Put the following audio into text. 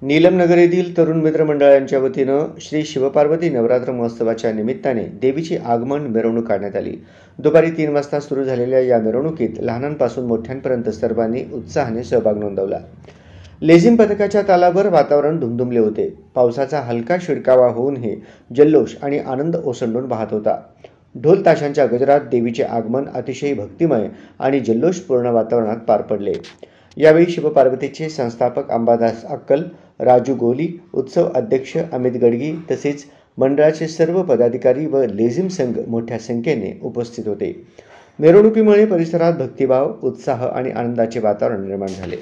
नीलम येथील तरुण मित्र मंडळांच्या वतीनं श्री शिवपार्वती नवरात्र महोत्सवाच्या निमित्ताने देवीची आगमन मिरवणूक काढण्यात आली। दुपारी 3 वाजता सुरू झालेल्या या मिरवणुकीत लहानांपासून मोठ्यांपर्यंत सर्वांनी उत्साहाने सहभाग नोंदवला। लेझिम पथकाच्या तालावर वातावरण धुमधुमले होते। पावसाचा हलका शिडकावा होऊनही जल्लोष आणि आनंद ओसंडून वाहत होता। ढोल ताशांच्या गजरात देवीचे आगमन अतिशय भक्तिमय आणि जल्लोषपूर्ण वातावरणात पार पडले। यावेळी शिवपार्वतीचे संस्थापक अंबादास अक्कल, राजू गोली, उत्सव अध्यक्ष अमित गडगी तसेच मंडळाचे सर्व पदाधिकारी व लेझिम संघ मोठ्या संख्येने उपस्थित होते। मिरवणुकीमुळे परिसरात भक्तिभाव, उत्साह आणि आनंदाचे वातावरण निर्माण झाले।